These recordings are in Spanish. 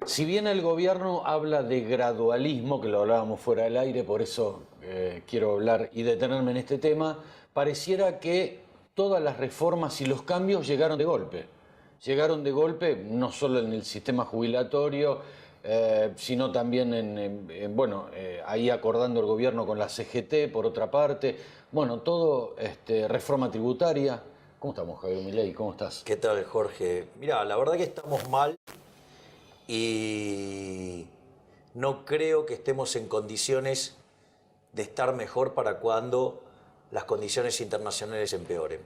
Si bien el gobierno habla de gradualismo, que lo hablábamos fuera del aire, por eso quiero hablar y detenerme en este tema, pareciera que todas las reformas y los cambios llegaron de golpe. Llegaron de golpe no solo en el sistema jubilatorio, sino también ahí acordando el gobierno con la CGT, por otra parte. Bueno, todo reforma tributaria. ¿Cómo estamos, Javier Milei? ¿Cómo estás? ¿Qué tal, Jorge? Mirá, la verdad que estamos mal y no creo que estemos en condiciones de estar mejor para cuando las condiciones internacionales empeoren.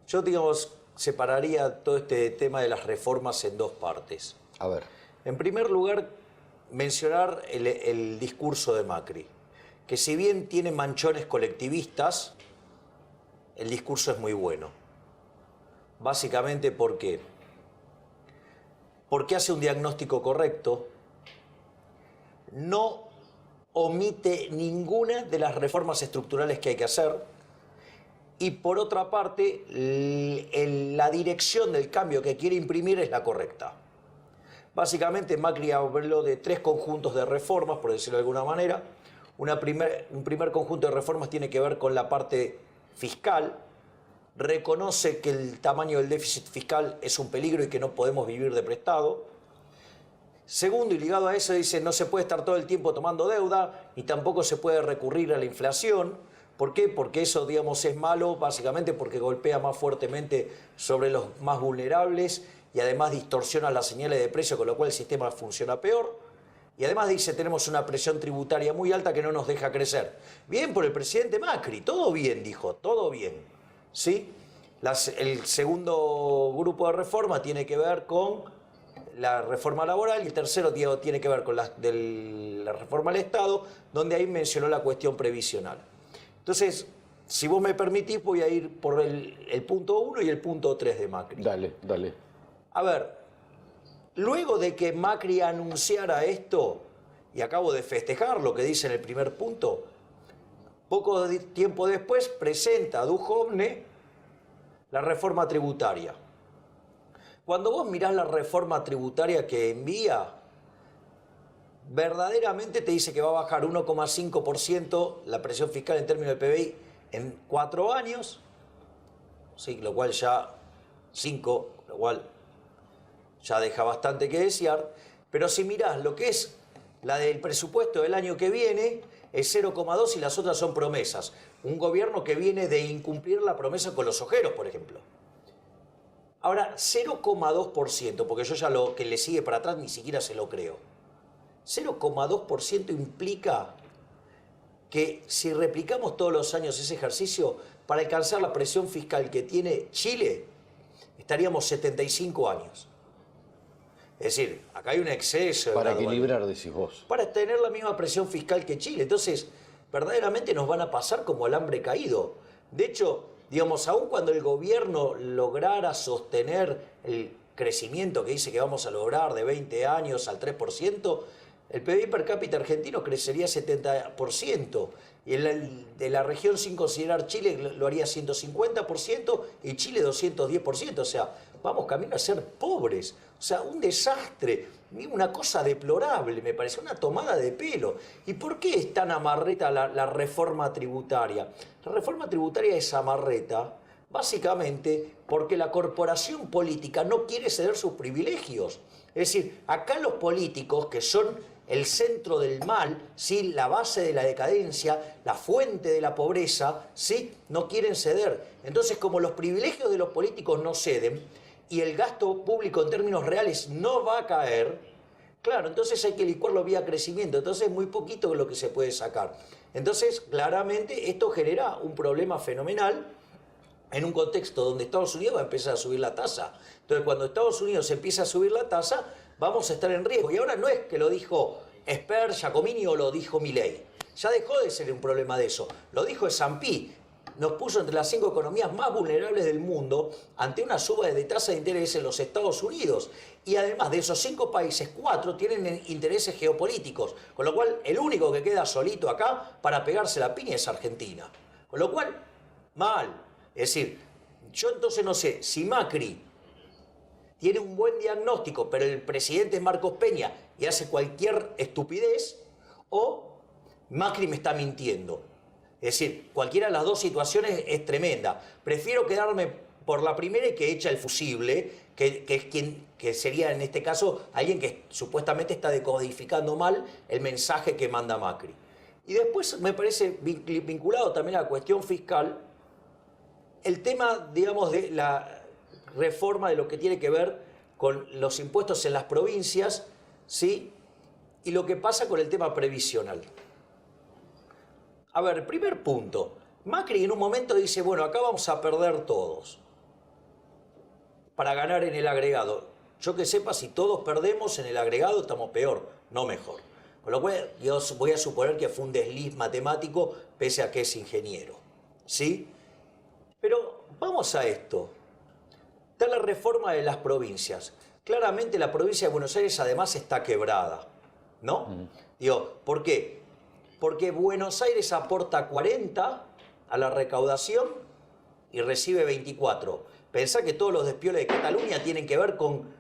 Yo, digamos, separaría todo este tema de las reformas en dos partes. A ver. En primer lugar, mencionar el discurso de Macri, que si bien tiene manchones colectivistas, el discurso es muy bueno. Básicamente, ¿por qué? Porque hace un diagnóstico correcto, no omite ninguna de las reformas estructurales que hay que hacer y por otra parte la dirección del cambio que quiere imprimir es la correcta. Básicamente Macri habló de tres conjuntos de reformas, por decirlo de alguna manera. Un primer conjunto de reformas tiene que ver con la parte fiscal. Reconoce que el tamaño del déficit fiscal es un peligro y que no podemos vivir de prestado. Segundo, y ligado a eso, dice no se puede estar todo el tiempo tomando deuda y tampoco se puede recurrir a la inflación. ¿Por qué? Porque eso, digamos, es malo, básicamente porque golpea más fuertemente sobre los más vulnerables y además distorsiona las señales de precio, con lo cual el sistema funciona peor. Y además dice, tenemos una presión tributaria muy alta que no nos deja crecer. Bien por el presidente Macri, todo bien, dijo, todo bien. ¿Sí? El segundo grupo de reforma tiene que ver con la reforma laboral y el tercero tiene que ver con la reforma al Estado, donde ahí mencionó la cuestión previsional. Entonces, si vos me permitís, voy a ir por el punto 1 y el punto 3 de Macri. Dale, dale. A ver, luego de que Macri anunciara esto, y acabo de festejar lo que dice en el primer punto, poco tiempo después presenta a Duhovne la reforma tributaria. Cuando vos mirás la reforma tributaria que envía, verdaderamente te dice que va a bajar 1,5% la presión fiscal en términos de PBI en 4 años, sí, lo cual ya 5, lo cual ya deja bastante que desear, pero si mirás lo que es la del presupuesto del año que viene, es 0,2 y las otras son promesas. Un gobierno que viene de incumplir la promesa con los ojeros, por ejemplo. Ahora, 0,2%, porque yo ya lo que le sigue para atrás ni siquiera se lo creo. 0,2% implica que si replicamos todos los años ese ejercicio, para alcanzar la presión fiscal que tiene Chile, estaríamos 75 años. Es decir, acá hay un exceso. Para equilibrar, decís vos. Para tener la misma presión fiscal que Chile. Entonces, verdaderamente nos van a pasar como alambre caído. De hecho, digamos, aun cuando el gobierno lograra sostener el crecimiento que dice que vamos a lograr de 20 años al 3%, el PBI per cápita argentino crecería 70%. Y de la región, sin considerar Chile, lo haría 150% y Chile 210%. O sea, vamos camino a ser pobres. O sea, un desastre, una cosa deplorable, me parece, una tomada de pelo. ¿Y por qué es tan amarreta la reforma tributaria? La reforma tributaria es amarreta básicamente porque la corporación política no quiere ceder sus privilegios. Es decir, acá los políticos, que son el centro del mal, ¿sí?, la base de la decadencia, la fuente de la pobreza, ¿sí?, no quieren ceder. Entonces, como los privilegios de los políticos no ceden y el gasto público en términos reales no va a caer, claro, entonces hay que licuarlo vía crecimiento. Entonces es muy poquito lo que se puede sacar. Entonces, claramente, esto genera un problema fenomenal en un contexto donde Estados Unidos va a empezar a subir la tasa. Entonces, cuando Estados Unidos empieza a subir la tasa, vamos a estar en riesgo. Y ahora no es que lo dijo Esper, Giacomini o lo dijo Milei. Ya dejó de ser un problema de eso. Lo dijo S&P. Nos puso entre las 5 economías más vulnerables del mundo ante una suba de tasa de interés en los Estados Unidos. Y además de esos 5 países, 4 tienen intereses geopolíticos. Con lo cual, el único que queda solito acá para pegarse la piña es Argentina. Con lo cual, mal. Es decir, yo entonces no sé si Macri tiene un buen diagnóstico, pero el presidente es Marcos Peña y hace cualquier estupidez, o Macri me está mintiendo. Es decir, cualquiera de las dos situaciones es tremenda. Prefiero quedarme por la primera y que echa el fusible, que es que sería en este caso alguien que supuestamente está decodificando mal el mensaje que manda Macri. Y después me parece vinculado también a la cuestión fiscal, el tema, digamos, de la reforma de lo que tiene que ver con los impuestos en las provincias, ¿sí? Y lo que pasa con el tema previsional. A ver, primer punto. Macri en un momento dice, bueno, acá vamos a perder todos para ganar en el agregado. Yo que sepa, si todos perdemos en el agregado, estamos peor, no mejor. Con lo cual, yo voy a suponer que fue un desliz matemático, pese a que es ingeniero. ¿Sí? Pero vamos a esto. Está la reforma de las provincias. Claramente la provincia de Buenos Aires además está quebrada, ¿no? Digo, ¿por qué? Porque Buenos Aires aporta 40 a la recaudación y recibe 24. Pensá que todos los despioles de Cataluña tienen que ver con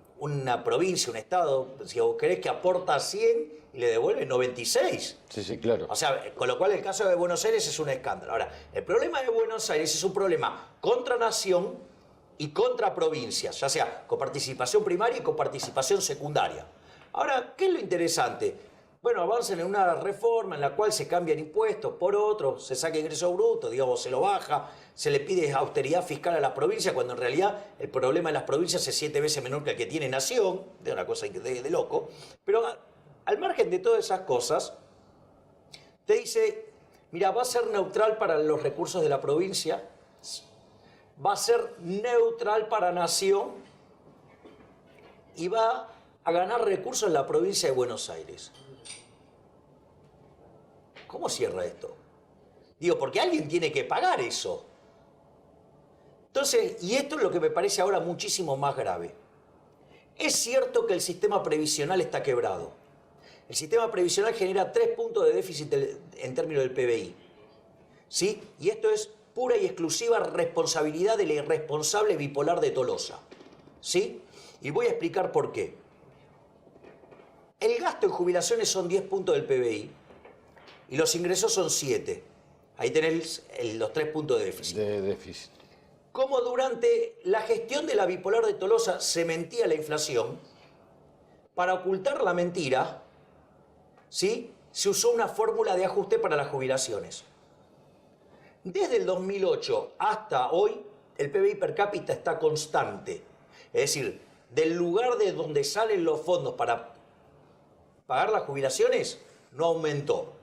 una provincia, un estado, si vos querés, que aporta 100 y le devuelve 96. Sí, sí, claro. O sea, con lo cual el caso de Buenos Aires es un escándalo. Ahora, el problema de Buenos Aires es un problema contra nación y contra provincias, ya sea con participación primaria y con participación secundaria. Ahora, ¿qué es lo interesante? Bueno, avancen en una reforma en la cual se cambian impuestos por otros, se saca ingreso bruto, digamos, se lo baja, se le pide austeridad fiscal a las provincias, cuando en realidad el problema de las provincias es 7 veces menor que el que tiene nación, de una cosa de loco. Pero al margen de todas esas cosas, te dice, mira, va a ser neutral para los recursos de la provincia, va a ser neutral para nación y va a ganar recursos en la provincia de Buenos Aires. ¿Cómo cierra esto? Digo, porque alguien tiene que pagar eso. Entonces, y esto es lo que me parece ahora muchísimo más grave. Es cierto que el sistema previsional está quebrado. El sistema previsional genera 3 puntos de déficit en términos del PBI. ¿Sí? Y esto es pura y exclusiva responsabilidad del irresponsable bipolar de Tolosa. ¿Sí? Y voy a explicar por qué. El gasto en jubilaciones son 10 puntos del PBI y los ingresos son 7. Ahí tenés los 3 puntos de déficit. Como durante la gestión de la bipolar de Tolosa se mentía la inflación, para ocultar la mentira, ¿sí?, se usó una fórmula de ajuste para las jubilaciones. Desde el 2008 hasta hoy, el PBI per cápita está constante. Es decir, del lugar de donde salen los fondos para pagar las jubilaciones, no aumentó.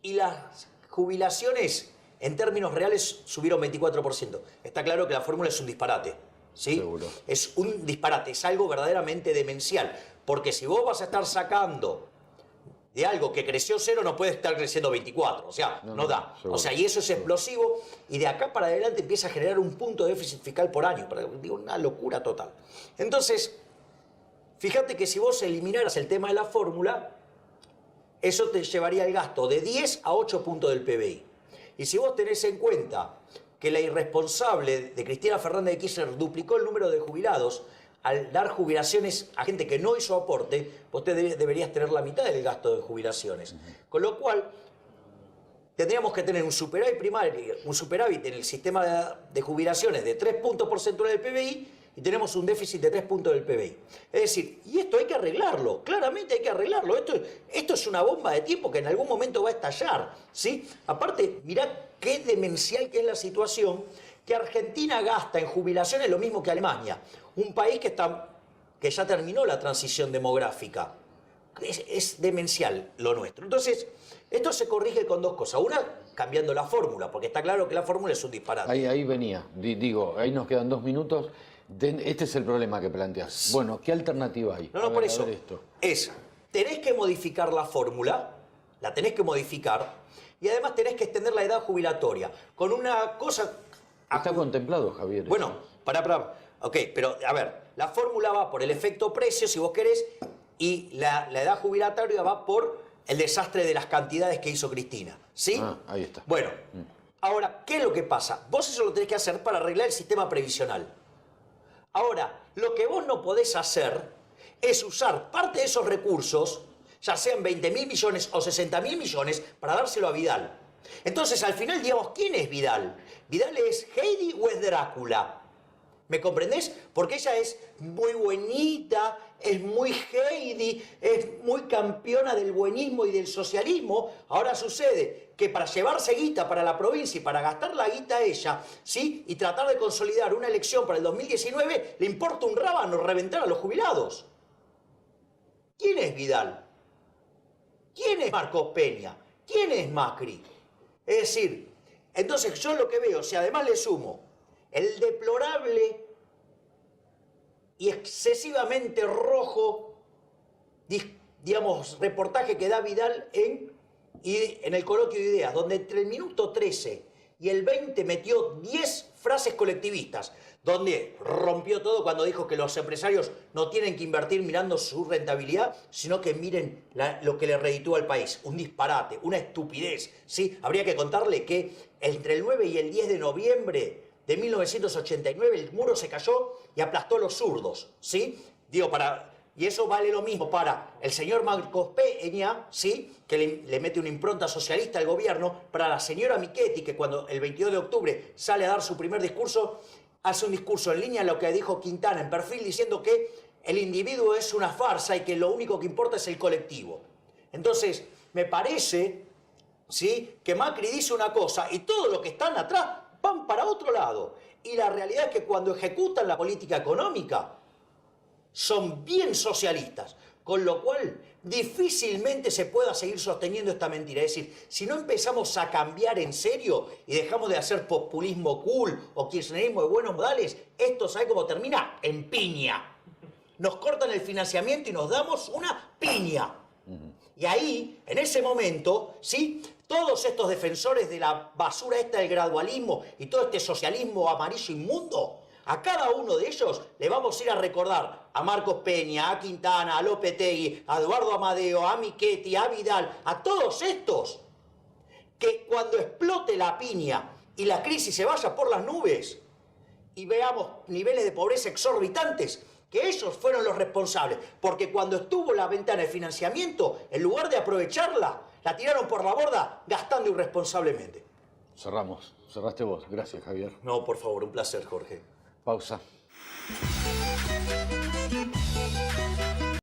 Y las jubilaciones, en términos reales, subieron 24%. Está claro que la fórmula es un disparate, ¿sí? Seguro. Es un disparate, es algo verdaderamente demencial. Porque si vos vas a estar sacando de algo que creció 0, no puede estar creciendo 24. O sea, no da. Seguro. O sea, y eso es explosivo. Y de acá para adelante empieza a generar un punto de déficit fiscal por año. Digo, una locura total. Entonces, fíjate que si vos eliminaras el tema de la fórmula, eso te llevaría el gasto de 10 a 8 puntos del PBI. Y si vos tenés en cuenta que la irresponsable de Cristina Fernández de Kirchner duplicó el número de jubilados al dar jubilaciones a gente que no hizo aporte, vos deberías tener la mitad del gasto de jubilaciones. Con lo cual, tendríamos que tener un superávit primario, un superávit en el sistema de jubilaciones de 3 puntos porcentuales del PBI, y tenemos un déficit de 3 puntos del PBI. Es decir, y esto hay que arreglarlo, claramente hay que arreglarlo. Esto es una bomba de tiempo que en algún momento va a estallar, ¿sí? Aparte, mirá qué demencial que es la situación, que Argentina gasta en jubilaciones lo mismo que Alemania, un país que ya terminó la transición demográfica. Es demencial lo nuestro. Entonces, esto se corrige con dos cosas. Una, cambiando la fórmula, porque está claro que la fórmula es un disparate. Ahí venía. Digo, ahí nos quedan 2 minutos. Este es el problema que planteas. Bueno, ¿qué alternativa hay? No, por eso. Tenés que modificar la fórmula, la tenés que modificar, y además tenés que extender la edad jubilatoria. Con una cosa... Está contemplado, Javier. Bueno, pará. Ok, pero a ver, la fórmula va por el efecto precio, si vos querés, y la edad jubilatoria va por el desastre de las cantidades que hizo Cristina. ¿Sí? Ahí está. Bueno, ahora, ¿qué es lo que pasa? Vos eso lo tenés que hacer para arreglar el sistema previsional. Ahora, lo que vos no podés hacer es usar parte de esos recursos, ya sean 20.000 millones o 60.000 millones, para dárselo a Vidal. Entonces, al final, digamos, ¿quién es Vidal? ¿Vidal es Heidi o es Drácula? ¿Me comprendés? Porque ella es muy buenita, es muy Heidi, es muy campeona del buenismo y del socialismo. Ahora sucede que para llevarse guita para la provincia y para gastar la guita a ella, ¿sí? Y tratar de consolidar una elección para el 2019, le importa un rábano reventar a los jubilados. ¿Quién es Vidal? ¿Quién es Marcos Peña? ¿Quién es Macri? Es decir, entonces yo lo que veo, si además le sumo el deplorable y excesivamente rojo, digamos, reportaje que da Vidal en el coloquio de ideas, donde entre el minuto 13 y el 20 metió 10 frases colectivistas, donde rompió todo cuando dijo que los empresarios no tienen que invertir mirando su rentabilidad, sino que miren lo que le reditúa al país. Un disparate, una estupidez, ¿sí? Habría que contarle que entre el 9 y el 10 de noviembre de 1989 el muro se cayó y aplastó a los zurdos, ¿sí? Y eso vale lo mismo para el señor Marcos Peña, ¿sí? Que le mete una impronta socialista al gobierno, para la señora Michetti, que cuando el 22 de octubre sale a dar su primer discurso, hace un discurso en línea a lo que dijo Quintana en Perfil, diciendo que el individuo es una farsa y que lo único que importa es el colectivo. Entonces, me parece, ¿sí?, que Macri dice una cosa y todos los que están atrás van para otro lado. Y la realidad es que cuando ejecutan la política económica son bien socialistas, con lo cual difícilmente se pueda seguir sosteniendo esta mentira. Es decir, si no empezamos a cambiar en serio y dejamos de hacer populismo cool o kirchnerismo de buenos modales, esto, ¿sabe cómo termina? En piña. Nos cortan el financiamiento y nos damos una piña. Y ahí, en ese momento, ¿sí?, todos estos defensores de la basura esta del gradualismo y todo este socialismo amarillo inmundo, a cada uno de ellos le vamos a ir a recordar a Marcos Peña, a Quintana, a Lopetegui, a Eduardo Amadeo, a Michetti, a Vidal, a todos estos, que cuando explote la piña y la crisis se vaya por las nubes y veamos niveles de pobreza exorbitantes, que ellos fueron los responsables, porque cuando estuvo la ventana de financiamiento, en lugar de aprovecharla, la tiraron por la borda gastando irresponsablemente. Cerramos. Cerraste vos. Gracias, Javier. No, por favor, un placer, Jorge. Pausa.